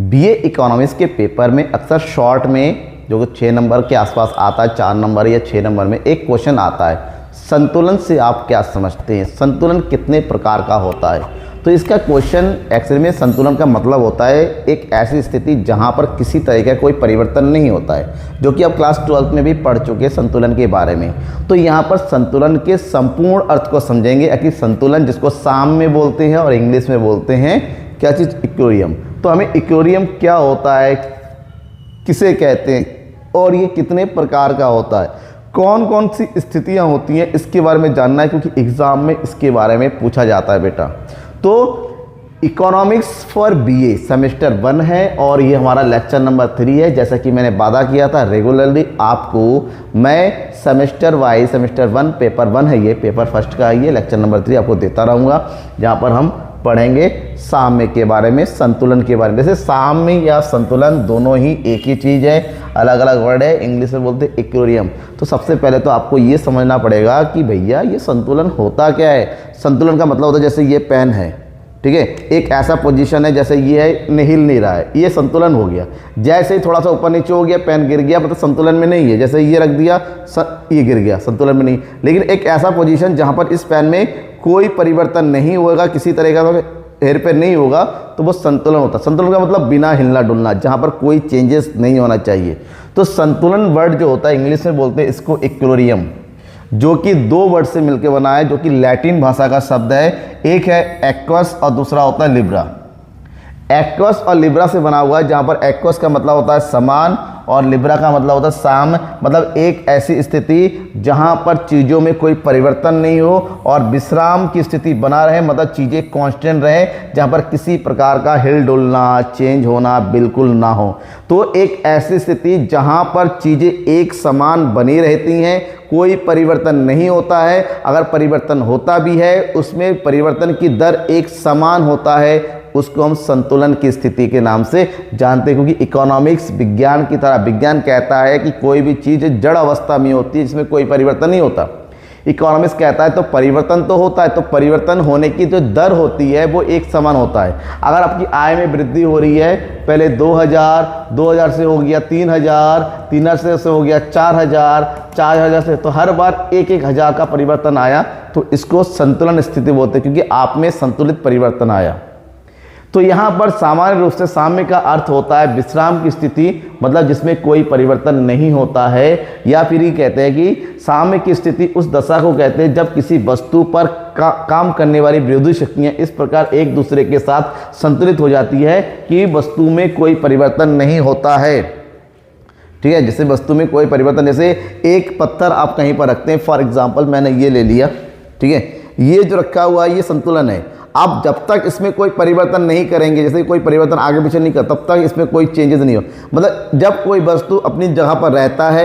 BA economics के paper में अक्सर शॉर्ट में जो 6 नंबर के आसपास आता है, 4 नंबर या 6 नंबर में एक क्वेश्चन आता है, संतुलन से आप क्या समझते हैं, संतुलन कितने प्रकार का होता है। तो इसका क्वेश्चन एक्चुअली में संतुलन का मतलब होता है एक ऐसी स्थिति जहां पर किसी तरह का कोई परिवर्तन नहीं होता है, जो कि आप क्लास 12 में भी पढ़ चुके हैं संतुलन के बारे में। तो यहाँ पर संतुलन के संपूर्ण अर्थ को समझेंगे कि संतुलन जिसको साम्य बोलते हैं और इंग्लिश में बोलते हैं क्या चीज़, इक्विलिब्रियम। तो हमें इक्विलिब्रियम क्या होता है, किसे कहते हैं और ये कितने प्रकार का होता है, कौन कौन सी स्थितियाँ होती हैं, इसके बारे में जानना है क्योंकि एग्ज़ाम में इसके बारे में पूछा जाता है बेटा। तो इकोनॉमिक्स फॉर बीए सेमेस्टर 1 है और ये हमारा लेक्चर नंबर 3 है। जैसा कि मैंने वादा किया था रेगुलरली आपको मैं सेमेस्टर वाइज, सेमेस्टर 1 पेपर 1 है, ये पेपर फर्स्ट का है, ये लेक्चर नंबर 3 आपको देता रहूँगा, जहाँ पर हम पढ़ेंगे साम्य के बारे में, संतुलन के बारे में। जैसे साम्य या संतुलन दोनों ही एक ही चीज़ है, अलग अलग वर्ड है, इंग्लिश में बोलते हैं इक्विलिब्रियम। तो सबसे पहले तो आपको ये समझना पड़ेगा कि भैया ये संतुलन होता क्या है। संतुलन का मतलब होता है जैसे ये पेन है, ठीक है, एक ऐसा पोजीशन है जैसे ये है, नहीं हिल नहीं रहा है, ये संतुलन हो गया। जैसे ही थोड़ा सा ऊपर नीचे हो गया, पेन गिर गया, मतलब संतुलन में नहीं है। जैसे ये रख दिया, ये गिर गया, संतुलन में नहीं। लेकिन एक ऐसा पोजीशन जहाँ पर इस पेन में कोई परिवर्तन नहीं होगा, किसी तरह का हेर फेर नहीं होगा, तो वो संतुलन होता है। संतुलन का मतलब बिना हिलना डुलना, जहाँ पर कोई चेंजेस नहीं होना चाहिए। तो संतुलन वर्ड जो होता है इंग्लिश में बोलते हैं इसको इक्विलिब्रियम, जो कि 2 वर्ड से मिलकर बना है, जो कि लैटिन भाषा का शब्द है। एक है एक्वस और दूसरा होता है लिब्रा। एक्वस और लिब्रा से बना हुआ है, जहाँ पर एक्वस का मतलब होता है समान और लिब्रा का मतलब होता है साम, मतलब एक ऐसी स्थिति जहाँ पर चीज़ों में कोई परिवर्तन नहीं हो और विश्राम की स्थिति बना रहे, मतलब चीज़ें कांस्टेंट रहे, जहाँ पर किसी प्रकार का हिल डुलना, चेंज होना बिल्कुल ना हो। तो एक ऐसी स्थिति जहाँ पर चीज़ें एक समान बनी रहती हैं, कोई परिवर्तन नहीं होता है। अगर परिवर्तन होता भी है उसमें परिवर्तन की दर एक समान होता है, उसको हम संतुलन की स्थिति के नाम से जानते हैं। क्योंकि इकोनॉमिक्स विज्ञान की तरह, विज्ञान कहता है कि कोई भी चीज़ जड़ अवस्था में होती है जिसमें कोई परिवर्तन नहीं होता। इकोनॉमिक्स कहता है तो परिवर्तन तो होता है, तो परिवर्तन होने की जो दर होती है वो एक समान होता है। अगर आपकी आय में वृद्धि हो रही है, पहले 2000 से हो गया 3000, 3000 से हो गया 4000, 4000 से, तो हर बार 1-1 हज़ार का परिवर्तन आया, तो इसको संतुलन स्थिति बोलते हैं, क्योंकि आप में संतुलित परिवर्तन आया। तो यहाँ पर सामान्य रूप से साम्य का अर्थ होता है विश्राम की स्थिति, मतलब जिसमें कोई परिवर्तन नहीं होता है। या फिर ये कहते हैं कि साम्य की स्थिति उस दशा को कहते हैं जब किसी वस्तु पर काम करने वाली विरोधी शक्तियाँ इस प्रकार एक दूसरे के साथ संतुलित हो जाती है कि वस्तु में कोई परिवर्तन नहीं होता है। ठीक है, जैसे वस्तु में कोई परिवर्तन, जैसे एक पत्थर आप कहीं पर रखते हैं, फॉर एग्जाम्पल मैंने ये ले लिया, ठीक है, ये जो रखा हुआ है ये संतुलन है। आप जब तक इसमें कोई परिवर्तन नहीं करेंगे, जैसे कोई परिवर्तन आगे पीछे नहीं कर, तब तक इसमें कोई चेंजेस नहीं हो। मतलब जब कोई वस्तु अपनी जगह पर रहता है,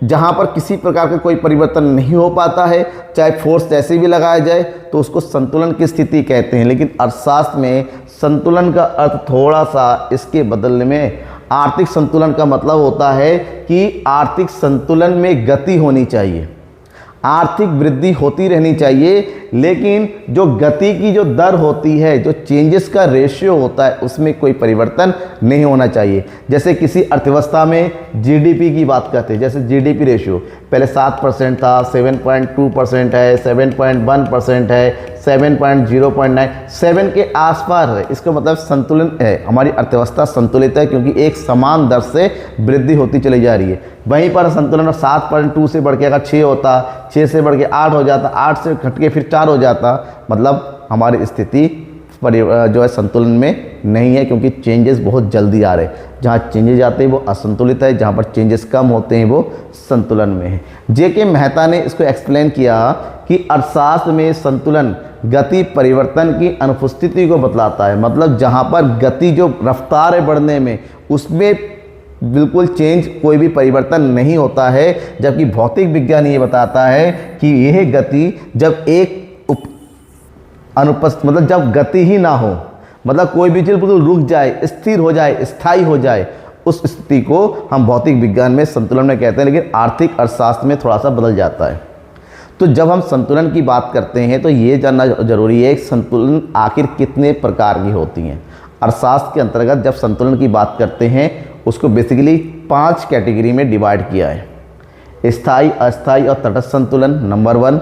जहाँ पर किसी प्रकार का कोई परिवर्तन नहीं हो पाता है, चाहे फोर्स जैसे भी लगाया जाए, तो उसको संतुलन की स्थिति कहते हैं। लेकिन अर्थशास्त्र में संतुलन का अर्थ थोड़ा सा इसके बदलने में आर्थिक संतुलन का मतलब होता है कि आर्थिक संतुलन में गति होनी चाहिए, आर्थिक वृद्धि होती रहनी चाहिए, लेकिन जो गति की जो दर होती है, जो चेंजेस का रेशियो होता है, उसमें कोई परिवर्तन नहीं होना चाहिए। जैसे किसी अर्थव्यवस्था में जीडीपी की बात करते हैं, जैसे जीडीपी रेशियो पहले 7% था, 7.2% है, 7.1% है, 7.0.9, 7 के आसपास है, इसका मतलब संतुलन है, हमारी अर्थव्यवस्था संतुलित है, क्योंकि एक समान दर से वृद्धि होती चली जा रही है। वहीं पर संतुलन 7.2 से बढ़ के अगर 6 होता, 6 से बढ़ के 8 हो जाता, 8 से घट के फिर 4 हो जाता, मतलब हमारी स्थिति जो है संतुलन में नहीं है, क्योंकि चेंजेस बहुत जल्दी आ रहे हैं। जहाँ चेंजेस आते हैं वो असंतुलित है, जहाँ पर चेंजेस कम होते हैं वो संतुलन में है। जे.के. मेहता ने इसको एक्सप्लेन किया कि अर्थशास्त्र में संतुलन गति परिवर्तन की अनुपस्थिति को बतलाता है। मतलब जहाँ पर गति जो रफ्तार है बढ़ने में, उसमें बिल्कुल चेंज, कोई भी परिवर्तन नहीं होता है। जबकि भौतिक विज्ञान ये बताता है कि यह गति जब एक मतलब जब गति ही ना हो, मतलब कोई भी चीज़ बिल्कुल रुक जाए, स्थिर हो जाए, स्थायी हो जाए, उस स्थिति को हम भौतिक विज्ञान में संतुलन में कहते हैं। लेकिन आर्थिक अर्थशास्त्र में थोड़ा सा बदल जाता है। तो जब हम संतुलन की बात करते हैं तो ये जानना जरूरी है कि संतुलन आखिर कितने प्रकार की होती हैं। अर्थशास्त्र के अंतर्गत जब संतुलन की बात करते हैं उसको बेसिकली 5 कैटेगरी में डिवाइड किया है। स्थायी, अस्थायी और तटस्थ संतुलन नंबर 1।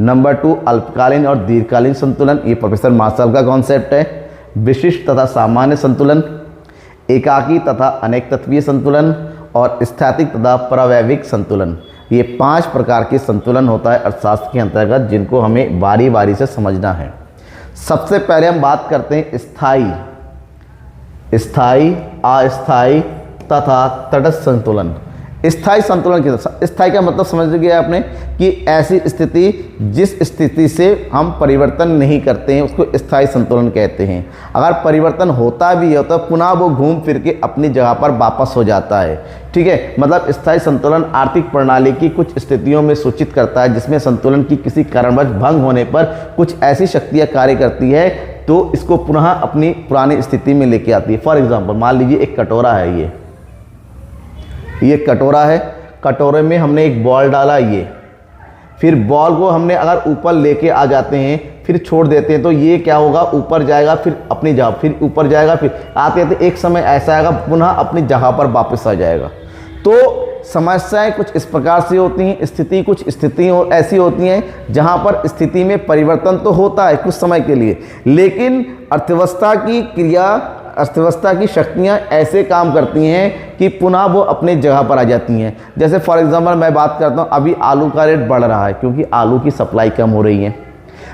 नंबर 2 अल्पकालीन और दीर्घकालीन संतुलन, ये प्रोफेसर मार्शल का कॉन्सेप्ट है। विशिष्ट तथा सामान्य संतुलन, एकाकी तथा अनेक तत्वीय संतुलन और स्थैतिक तथा प्रावैविक संतुलन। ये 5 प्रकार के संतुलन होता है अर्थशास्त्र के अंतर्गत, जिनको हमें बारी बारी से समझना है। सबसे पहले हम बात करते हैं स्थायी, अस्थायी तथा तटस्थ संतुलन। स्थायी संतुलन की, स्थायी का मतलब समझ गया आपने कि ऐसी स्थिति जिस स्थिति से हम परिवर्तन नहीं करते हैं उसको स्थायी संतुलन कहते हैं। अगर परिवर्तन होता भी है तो पुनः वो घूम फिर के अपनी जगह पर वापस हो जाता है। ठीक है, मतलब स्थायी संतुलन आर्थिक प्रणाली की कुछ स्थितियों में सूचित करता है जिसमें संतुलन की किसी कारणवश भंग होने पर कुछ ऐसी शक्तियाँ कार्य करती है तो इसको पुनः अपनी पुरानी स्थिति में लेके आती है। फॉर एग्जाम्पल मान लीजिए एक कटोरा है, ये कटोरा है, कटोरे में हमने एक बॉल डाला, ये फिर बॉल को हमने अगर ऊपर लेके आ जाते हैं फिर छोड़ देते हैं तो ये क्या होगा, ऊपर जाएगा, फिर अपनी जगह, फिर ऊपर जाएगा, फिर आते आते एक समय ऐसा आएगा पुनः अपनी जगह पर वापस आ जाएगा। तो समस्याएं कुछ इस प्रकार से होती हैं, स्थिति कुछ स्थिति ऐसी होती हैं जहां पर स्थिति में परिवर्तन तो होता है कुछ समय के लिए, लेकिन अर्थव्यवस्था की क्रिया, अर्थव्यवस्था की शक्तियाँ ऐसे काम करती हैं कि पुनः वो अपने जगह पर आ जाती हैं। जैसे फॉर एग्जांपल मैं बात करता हूँ, अभी आलू का रेट बढ़ रहा है क्योंकि आलू की सप्लाई कम हो रही है,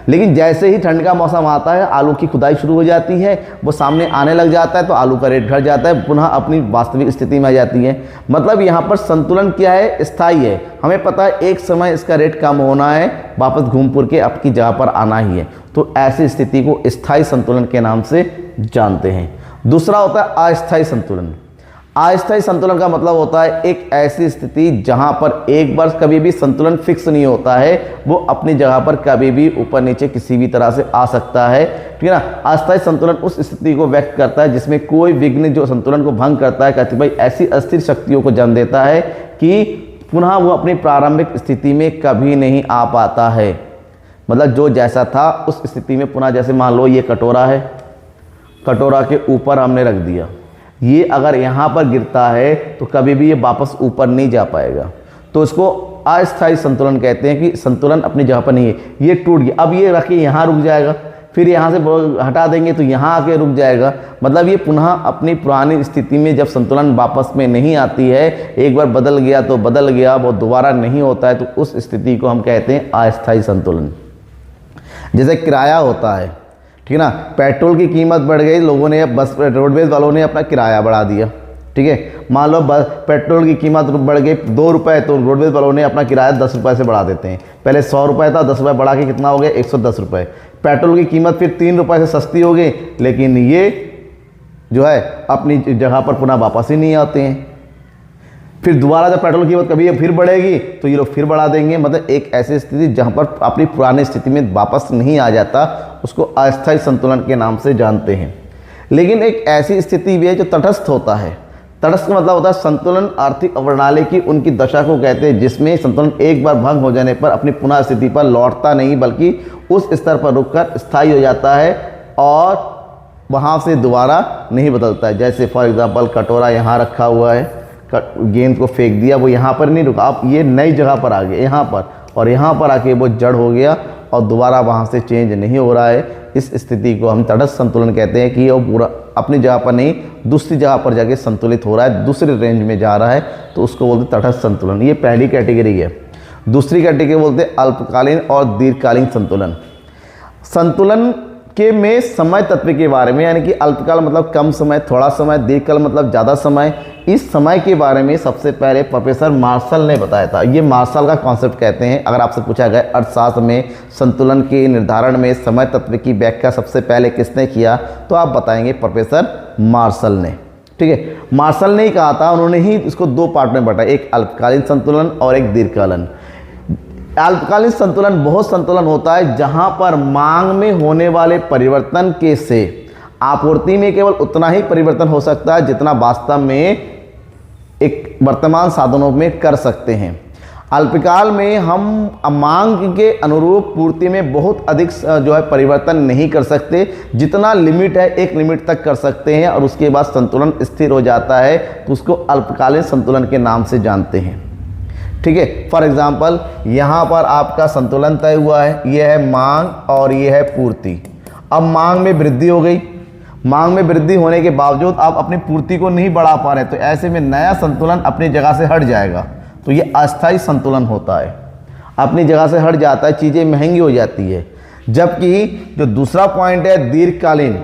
लेकिन जैसे ही ठंड का मौसम आता है आलू की खुदाई शुरू हो जाती है, वो सामने आने लग जाता है तो आलू का रेट घट जाता है, पुनः अपनी वास्तविक स्थिति में आ जाती है। मतलब यहाँ पर संतुलन क्या है, स्थायी है। हमें पता है एक समय इसका रेट कम होना है, वापस घूम फिर के आपकी जगह पर आना ही है, तो ऐसी स्थिति को स्थायी संतुलन के नाम से जानते हैं। दूसरा होता है अस्थायी संतुलन। अस्थायी संतुलन का मतलब होता है एक ऐसी स्थिति जहां पर एक बार कभी भी संतुलन फिक्स नहीं होता है, वो अपनी जगह पर कभी भी ऊपर नीचे किसी भी तरह से आ सकता है। ठीक है ना। अस्थायी संतुलन उस स्थिति को व्यक्त करता है जिसमें कोई विघ्न जो संतुलन को भंग करता है, कहते भाई ऐसी अस्थिर शक्तियों को जन्म देता है कि पुनः वो अपनी प्रारंभिक स्थिति में कभी नहीं आ पाता है। मतलब जो जैसा था उस स्थिति में पुनः, जैसे मान लो ये कटोरा है, कटोरा के ऊपर हमने रख दिया, ये अगर यहाँ पर गिरता है तो कभी भी ये वापस ऊपर नहीं जा पाएगा, तो इसको अस्थायी संतुलन कहते हैं कि संतुलन अपनी जगह पर नहीं है। ये टूट गया, अब ये रखे यहाँ रुक जाएगा, फिर यहाँ से हटा देंगे तो यहाँ आके रुक जाएगा। मतलब ये पुनः अपनी पुरानी स्थिति में जब संतुलन वापस में नहीं आती है, एक बार बदल गया तो बदल गया, वो दोबारा नहीं होता है, तो उस स्थिति को हम कहते हैं अस्थायी संतुलन। जैसे किराया होता है, ठीक है ना, पेट्रोल की कीमत बढ़ गई, लोगों ने बस रोडवेज वालों ने अपना किराया बढ़ा दिया। ठीक है, मान लो पेट्रोल की कीमत बढ़ गई 2 रुपये, तो रोडवेज वालों ने अपना किराया 10 रुपये से बढ़ा देते हैं। पहले 100 रुपये था, 10 रुपये बढ़ा के कितना हो गया, 110 रुपये। पेट्रोल की कीमत फिर 3 रुपये से सस्ती हो गई, लेकिन ये जो है अपनी जगह पर पुनः वापस ही नहीं आते हैं। फिर दोबारा जब पेट्रोल की कीमत कभी फिर बढ़ेगी तो ये लोग फिर बढ़ा देंगे। मतलब एक ऐसी स्थिति जहाँ पर अपनी पुरानी स्थिति में वापस नहीं आ जाता, उसको अस्थायी संतुलन के नाम से जानते हैं। लेकिन एक ऐसी स्थिति भी है जो तटस्थ होता है। तटस्थ का मतलब होता है संतुलन आर्थिक प्रणाली की उनकी दशा को कहते हैं जिसमें संतुलन एक बार भंग हो जाने पर अपनी पुनः स्थिति पर लौटता नहीं, बल्कि उस स्तर पर रुककर स्थायी हो जाता है और वहाँ से दोबारा नहीं बदलता है। जैसे फॉर एग्जाम्पल कटोरा यहाँ रखा हुआ है, गेंद को फेंक दिया, वो यहाँ पर नहीं रुका, अब ये नई जगह पर आ गया यहाँ पर, और यहाँ पर आके वो जड़ हो गया और दोबारा वहाँ से चेंज नहीं हो रहा है। इस स्थिति को हम तटस्थ संतुलन कहते हैं कि वो पूरा अपनी जगह पर नहीं दूसरी जगह पर जाके संतुलित हो रहा है, दूसरे रेंज में जा रहा है, तो उसको बोलते हैं तटस्थ संतुलन। ये पहली कैटेगरी है। दूसरी कैटेगरी बोलते हैं अल्पकालीन और दीर्घकालीन संतुलन। संतुलन के में समय तत्व के बारे में, यानी कि अल्पकाल मतलब कम समय, थोड़ा समय, दीर्घकाल मतलब ज़्यादा समय, इस समय के बारे में सबसे पहले प्रोफेसर मार्शल ने बताया था। ये मार्शल का कॉन्सेप्ट कहते हैं। अगर आपसे पूछा गया अर्थशास्त्र में संतुलन के निर्धारण में समय तत्व की व्याख्या सबसे पहले किसने किया, तो आप बताएंगे प्रोफेसर मार्शल ने। ठीक है, मार्शल ने ही कहा था, उन्होंने ही इसको 2 पार्ट में बांटा, एक अल्पकालीन संतुलन और एक दीर्घकालीन। अल्पकालीन संतुलन बहुत संतुलन होता है जहां पर मांग में होने वाले परिवर्तन के से आपूर्ति में केवल उतना ही परिवर्तन हो सकता है जितना वास्तव में एक वर्तमान साधनों में कर सकते हैं। अल्पकाल में हम मांग के अनुरूप पूर्ति में बहुत अधिक जो है परिवर्तन नहीं कर सकते। जितना लिमिट है एक लिमिट तक कर सकते हैं और उसके बाद संतुलन स्थिर हो जाता है, तो उसको अल्पकालीन संतुलन के नाम से जानते हैं। ठीक है, फॉर एग्जांपल यहाँ पर आपका संतुलन तय हुआ है, ये है मांग और ये है पूर्ति। अब मांग में वृद्धि हो गई, मांग में वृद्धि होने के बावजूद आप अपनी पूर्ति को नहीं बढ़ा पा रहे, तो ऐसे में नया संतुलन अपनी जगह से हट जाएगा, तो ये अस्थायी संतुलन होता है, अपनी जगह से हट जाता है, चीज़ें महंगी हो जाती है। जबकि जो दूसरा पॉइंट है दीर्घकालीन,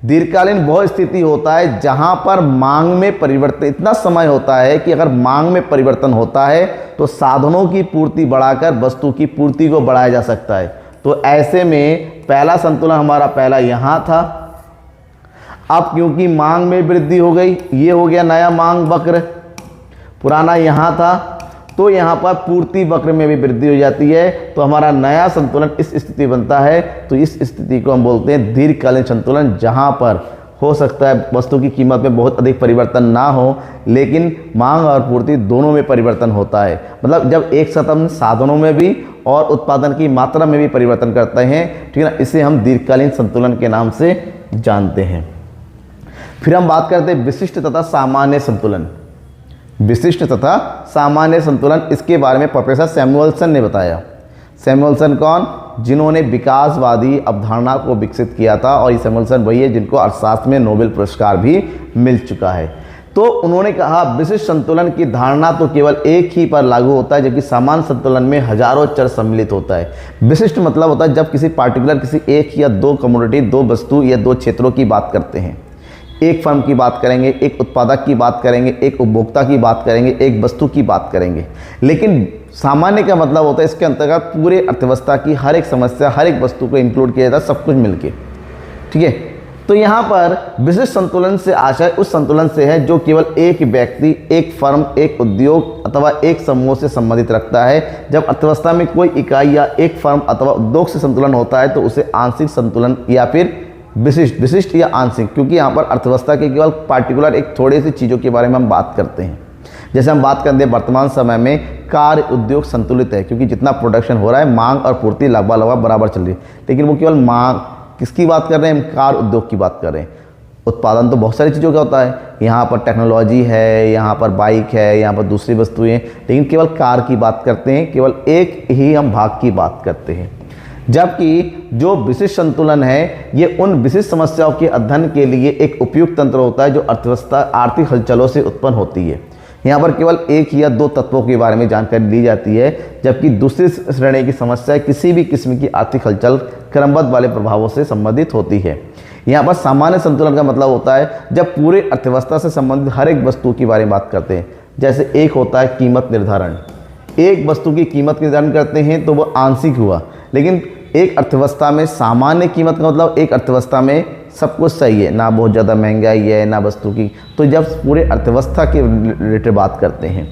दीर्घकालीन वह स्थिति होता है जहां पर मांग में परिवर्तन इतना समय होता है कि अगर मांग में परिवर्तन होता है तो साधनों की पूर्ति बढ़ाकर वस्तु की पूर्ति को बढ़ाया जा सकता है। तो ऐसे में पहला संतुलन हमारा पहला यहाँ था, अब क्योंकि मांग में वृद्धि हो गई, ये हो गया नया मांग वक्र, पुराना यहाँ था, तो यहाँ पर पूर्ति वक्र में भी वृद्धि हो जाती है, तो हमारा नया संतुलन इस स्थिति बनता है। तो इस स्थिति को हम बोलते हैं दीर्घकालीन संतुलन, जहाँ पर हो सकता है वस्तु की कीमत में बहुत अधिक परिवर्तन ना हो, लेकिन मांग और पूर्ति दोनों में परिवर्तन होता है। मतलब जब एक साथ हम साधनों में भी और उत्पादन की मात्रा में भी परिवर्तन करते हैं, ठीक है ना, इसे हम दीर्घकालीन संतुलन के नाम से जानते हैं। फिर हम बात करते हैं विशिष्ट तथा सामान्य संतुलन। विशिष्ट तथा सामान्य संतुलन, इसके बारे में प्रोफेसर सैमुअल्सन ने बताया। सैमुअल्सन कौन? जिन्होंने विकासवादी अवधारणा को विकसित किया था, और ये सैमुअल्सन वही है जिनको अर्थशास्त्र में नोबेल पुरस्कार भी मिल चुका है। तो उन्होंने कहा विशिष्ट संतुलन की धारणा तो केवल एक ही पर लागू होता है, जबकि सामान्य संतुलन में हजारों चर सम्मिलित होता है। विशिष्ट मतलब होता है जब किसी पार्टिकुलर किसी एक या दो कमोडिटी, दो वस्तु या दो क्षेत्रों की बात करते हैं। एक फर्म की बात करेंगे, एक उत्पादक की बात करेंगे, एक उपभोक्ता की बात करेंगे, एक वस्तु की बात करेंगे। लेकिन सामान्य का मतलब होता है इसके अंतर्गत पूरे अर्थव्यवस्था की हर एक समस्या, हर एक वस्तु को इंक्लूड किया जाता है, सब कुछ मिलके। ठीक है, तो यहाँ पर विशिष्ट संतुलन से आशय उस संतुलन से है जो केवल एक व्यक्ति, एक फर्म, एक उद्योग अथवा एक समूह से संबंधित रखता है। जब अर्थव्यवस्था में कोई इकाई या एक फर्म अथवा उद्योग से संतुलन होता है तो उसे आंशिक संतुलन या फिर विशिष्ट या आंशिक, क्योंकि यहाँ पर अर्थव्यवस्था के केवल पार्टिकुलर एक थोड़ी सी चीज़ों के बारे में हम बात करते हैं। जैसे हम बात करते हैं वर्तमान समय में कार्य उद्योग संतुलित है, क्योंकि जितना प्रोडक्शन हो रहा है मांग और पूर्ति लगभग बराबर चल रही है, लेकिन वो केवल मांग किसकी बात कर रहे हैं? हम कार्य उद्योग की बात कर रहे हैं। उत्पादन तो बहुत सारी चीज़ों का होता है, यहाँ पर टेक्नोलॉजी है, यहाँ पर बाइक है, यहाँ पर दूसरी वस्तुएं, लेकिन केवल कार की बात करते हैं, केवल एक ही हम भाग की बात करते हैं। जबकि जो विशिष्ट संतुलन है ये उन विशिष्ट समस्याओं के अध्ययन के लिए एक उपयुक्त तंत्र होता है जो अर्थव्यवस्था आर्थिक हलचलों से उत्पन्न होती है। यहाँ पर केवल एक या दो तत्वों के बारे में जानकारी दी जाती है, जबकि दूसरी श्रेणी की समस्या किसी भी किस्म की आर्थिक हलचल क्रमबद्ध वाले प्रभावों से संबंधित होती है। यहाँ पर सामान्य संतुलन का मतलब होता है जब पूरे अर्थव्यवस्था से संबंधित हर एक वस्तु के बारे में बात करते हैं। जैसे एक होता है कीमत निर्धारण, एक वस्तु की कीमत निर्धारण करते हैं तो वह आंशिक हुआ, लेकिन एक अर्थव्यवस्था में सामान्य कीमत का मतलब एक अर्थव्यवस्था में सब कुछ सही है, ना बहुत ज़्यादा महंगाई है ना वस्तु की, तो जब पूरे अर्थव्यवस्था के रिलेटेड बात करते हैं।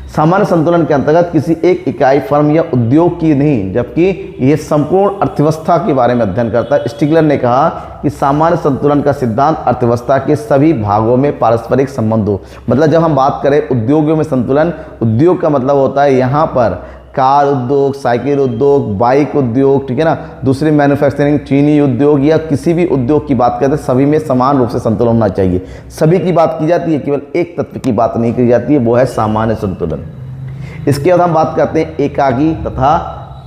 सामान्य संतुलन के अंतर्गत किसी एक इकाई, फर्म या उद्योग की नहीं, जबकि यह संपूर्ण अर्थव्यवस्था के बारे में अध्ययन करता है। स्टिगलर ने कहा कि सामान्य संतुलन का सिद्धांत अर्थव्यवस्था के सभी भागों में पारस्परिक संबंध हो। मतलब जब हम बात करें उद्योगों में संतुलन, उद्योग का मतलब होता है यहाँ पर कार उद्योग, साइकिल उद्योग, बाइक उद्योग, ठीक है ना, दूसरे मैन्युफैक्चरिंग, चीनी उद्योग या किसी भी उद्योग की बात करते हैं, सभी में समान रूप से संतुलन होना चाहिए। सभी की बात की जाती है, केवल एक तत्व की बात नहीं की जाती है, वो है सामान्य संतुलन। इसके बाद हम बात करते हैं एकाकी तथा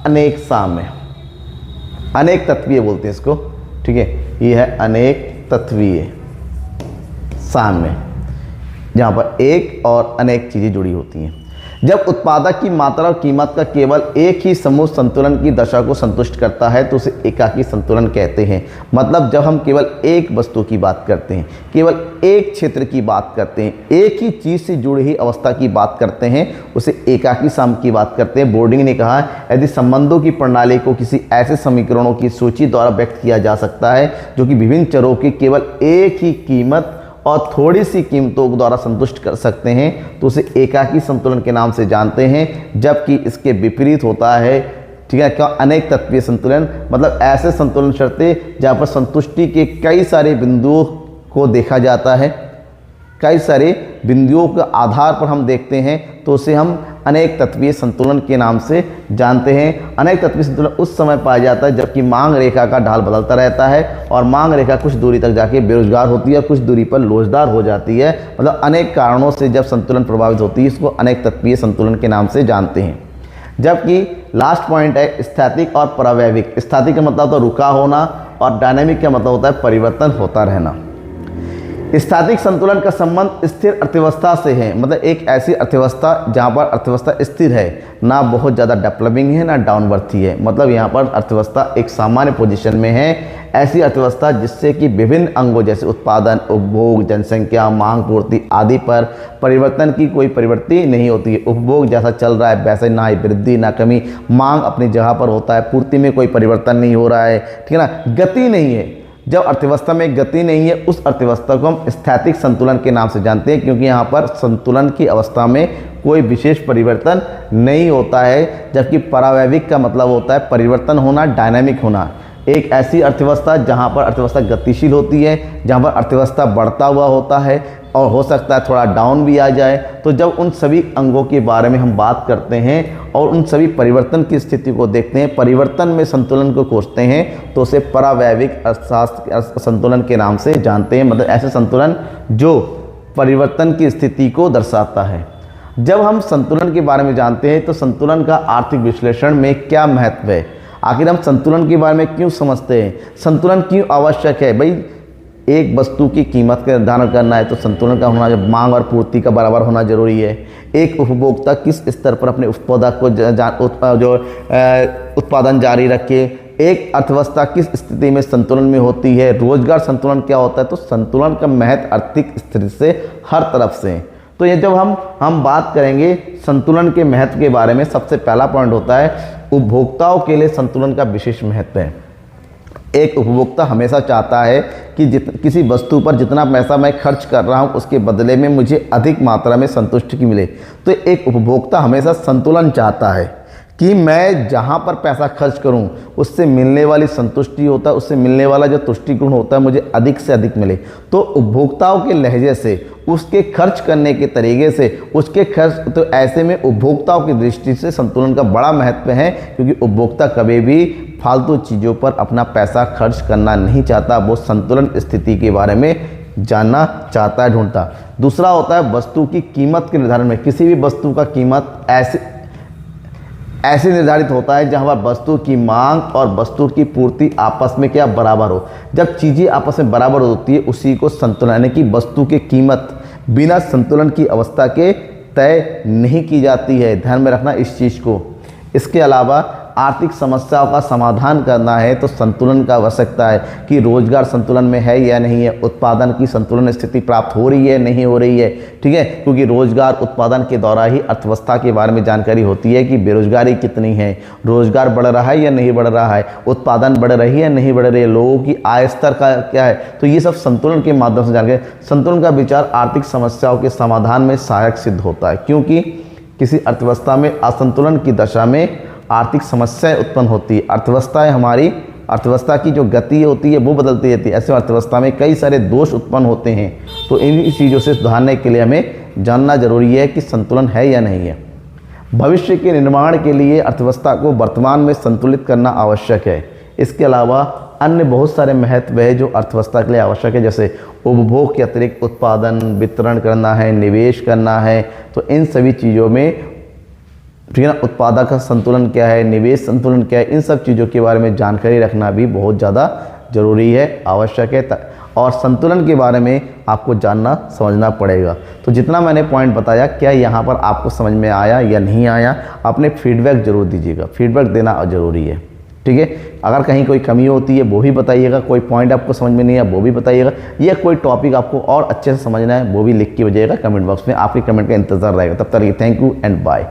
अनेक साम्य। अनेक तत्वीय बोलते हैं इसको, ठीक है, ये है अनेक तत्वीय साम्य, जहाँ पर एक और अनेक चीज़ें जुड़ी होती हैं। जब उत्पादक की मात्रा और कीमत का केवल एक ही समूह संतुलन की दशा को संतुष्ट करता है तो उसे एकाकी संतुलन कहते हैं। मतलब जब हम केवल एक वस्तु की बात करते हैं, केवल एक क्षेत्र की बात करते हैं, एक ही चीज़ से जुड़ी हुई अवस्था की बात करते हैं, उसे एकाकी साम्य की बात करते हैं। बोर्डिंग ने कहा यदि संबंधों की प्रणाली को किसी ऐसे समीकरणों की सूची द्वारा व्यक्त किया जा सकता है जो कि विभिन्न चरों की केवल एक ही कीमत और थोड़ी सी कीमतों द्वारा संतुष्ट कर सकते हैं तो उसे एकाकी संतुलन के नाम से जानते हैं। जबकि इसके विपरीत होता है, ठीक है, क्या अनेक तत्वीय संतुलन, मतलब ऐसे संतुलन शर्तें जहाँ पर संतुष्टि के कई सारे बिंदुओं को देखा जाता है, कई सारे बिंदुओं के आधार पर हम देखते हैं तो उसे हम अनेक तत्वीय संतुलन के नाम से जानते हैं। अनेक तत्वीय संतुलन उस समय पाया जाता है जबकि मांग रेखा का ढाल बदलता रहता है और मांग रेखा कुछ दूरी तक जाके बेरोजगार होती है, कुछ दूरी पर लोचदार हो जाती है। मतलब अनेक कारणों से जब संतुलन प्रभावित होती है इसको अनेक तत्वीय संतुलन के नाम से जानते हैं। जबकि लास्ट पॉइंट है स्थैतिक और प्रावैविक। स्थैतिक का मतलब तो रुका होना और डायनेमिक का मतलब होता है परिवर्तन होता रहना। स्थैतिक संतुलन का संबंध स्थिर अर्थव्यवस्था से है, मतलब एक ऐसी अर्थव्यवस्था जहाँ पर अर्थव्यवस्था स्थिर है, ना बहुत ज़्यादा डेवलपिंग है ना डाउनवर्थी है, मतलब यहाँ पर अर्थव्यवस्था एक सामान्य पोजीशन में है। ऐसी अर्थव्यवस्था जिससे कि विभिन्न अंगों जैसे उत्पादन, उपभोग, जनसंख्या, मांग, पूर्ति आदि पर परिवर्तन की कोई प्रवृत्ति नहीं होती है। उपभोग जैसा चल रहा है वैसे ना ही वृद्धि ना कमी, मांग अपनी जगह पर होता है, पूर्ति में कोई परिवर्तन नहीं हो रहा है, ठीक है ना, गति नहीं है। जब अर्थव्यवस्था में गति नहीं है उस अर्थव्यवस्था को हम स्थैतिक संतुलन के नाम से जानते हैं, क्योंकि यहाँ पर संतुलन की अवस्था में कोई विशेष परिवर्तन नहीं होता है। जबकि प्रावैविक का मतलब होता है परिवर्तन होना, डायनामिक होना। एक ऐसी अर्थव्यवस्था जहाँ पर अर्थव्यवस्था गतिशील होती है, जहाँ पर अर्थव्यवस्था बढ़ता हुआ होता है और हो सकता है थोड़ा डाउन भी आ जाए। तो जब उन सभी अंगों के बारे में हम बात करते हैं और उन सभी परिवर्तन की स्थिति को देखते हैं, परिवर्तन में संतुलन को खोजते हैं, तो उसे प्रावैविक संतुलन के नाम से जानते हैं। मतलब ऐसे संतुलन जो परिवर्तन की स्थिति को दर्शाता है। जब हम संतुलन के बारे में जानते हैं तो संतुलन का आर्थिक विश्लेषण में क्या महत्व है, आखिर हम संतुलन के बारे में क्यों समझते हैं, संतुलन क्यों आवश्यक है। भाई एक वस्तु की कीमत का निर्धारण करना है तो संतुलन का होना, जब मांग और पूर्ति का बराबर होना जरूरी है। एक उपभोक्ता किस स्तर पर अपने उत्पाद को उत्पादन जारी रखे, एक अर्थव्यवस्था किस स्थिति में संतुलन में होती है, रोजगार संतुलन क्या होता है। तो संतुलन का महत्व आर्थिक स्थिति से हर तरफ से। तो ये जब हम बात करेंगे संतुलन के महत्व के बारे में, सबसे पहला पॉइंट होता है उपभोक्ताओं के लिए संतुलन का विशेष महत्व है। एक उपभोक्ता हमेशा चाहता है कि किसी वस्तु पर जितना पैसा मैं खर्च कर रहा हूँ उसके बदले में मुझे अधिक मात्रा में संतुष्टि मिले। तो एक उपभोक्ता हमेशा संतुलन चाहता है कि मैं जहाँ पर पैसा खर्च करूँ उससे मिलने वाली संतुष्टि होता है, उससे मिलने वाला जो तुष्टिगुण होता है मुझे अधिक से अधिक मिले। तो उपभोक्ताओं के लहजे से, उसके खर्च करने के तरीके से, उसके खर्च, तो ऐसे में उपभोक्ताओं की दृष्टि से संतुलन का बड़ा महत्व है, क्योंकि उपभोक्ता कभी भी फालतू चीज़ों पर अपना पैसा खर्च करना नहीं चाहता, वो संतुलन स्थिति के बारे में जानना चाहता है, ढूंढता। दूसरा होता है वस्तु की कीमत के निर्धारण में। किसी भी वस्तु का कीमत ऐसे निर्धारित होता है जहाँ पर वस्तु की मांग और वस्तु की पूर्ति आपस में क्या बराबर हो। जब चीज़ें आपस में बराबर होती है उसी को संतुलन, यानी कि वस्तु की कीमत बिना संतुलन की अवस्था के तय नहीं की जाती है। ध्यान में रखना इस चीज़ को। इसके अलावा आर्थिक समस्याओं का समाधान करना है तो संतुलन का आवश्यकता है कि रोजगार संतुलन में है या नहीं है, उत्पादन की संतुलन स्थिति प्राप्त हो रही है नहीं हो रही है, ठीक है। क्योंकि रोजगार उत्पादन के द्वारा ही अर्थव्यवस्था के बारे में जानकारी होती है कि बेरोजगारी कितनी है, रोजगार बढ़ रहा है या नहीं बढ़ रहा है, उत्पादन बढ़ रही है या नहीं बढ़ रही है, लोगों की आय स्तर का क्या है। तो ये सब संतुलन के माध्यम से जानकारी। संतुलन का विचार आर्थिक समस्याओं के समाधान में सहायक सिद्ध होता है, क्योंकि किसी अर्थव्यवस्था में असंतुलन की दशा में आर्थिक समस्याएं उत्पन्न होती है। अर्थव्यवस्थाएं हमारी अर्थव्यवस्था की जो गति होती है वो बदलती रहती है। ऐसे अर्थव्यवस्था में कई सारे दोष उत्पन्न होते हैं। तो इन चीज़ों से सुधारने के लिए हमें जानना जरूरी है कि संतुलन है या नहीं है। भविष्य के निर्माण के लिए अर्थव्यवस्था को वर्तमान में संतुलित करना आवश्यक है। इसके अलावा अन्य बहुत सारे महत्व है जो अर्थव्यवस्था के लिए आवश्यक है, जैसे उपभोग के अतिरिक्त उत्पादन, वितरण करना है, निवेश करना है। तो इन सभी चीज़ों में, ठीक है ना, उत्पादक का संतुलन क्या है, निवेश संतुलन क्या है, इन सब चीज़ों के बारे में जानकारी रखना भी बहुत ज़्यादा ज़रूरी है, आवश्यक है। और संतुलन के बारे में आपको जानना समझना पड़ेगा। तो जितना मैंने पॉइंट बताया, क्या यहाँ पर आपको समझ में आया या नहीं आया, अपने फीडबैक ज़रूर दीजिएगा। फीडबैक देना ज़रूरी है, ठीक है। अगर कहीं कोई कमी होती है वो भी बताइएगा, कोई पॉइंट आपको समझ में नहीं है वो भी बताइएगा, या कोई टॉपिक आपको और अच्छे से समझना है वो भी लिख के भेजिएगा कमेंट बॉक्स में। आपके कमेंट का इंतज़ार रहेगा। तब तक थैंक यू एंड बाय।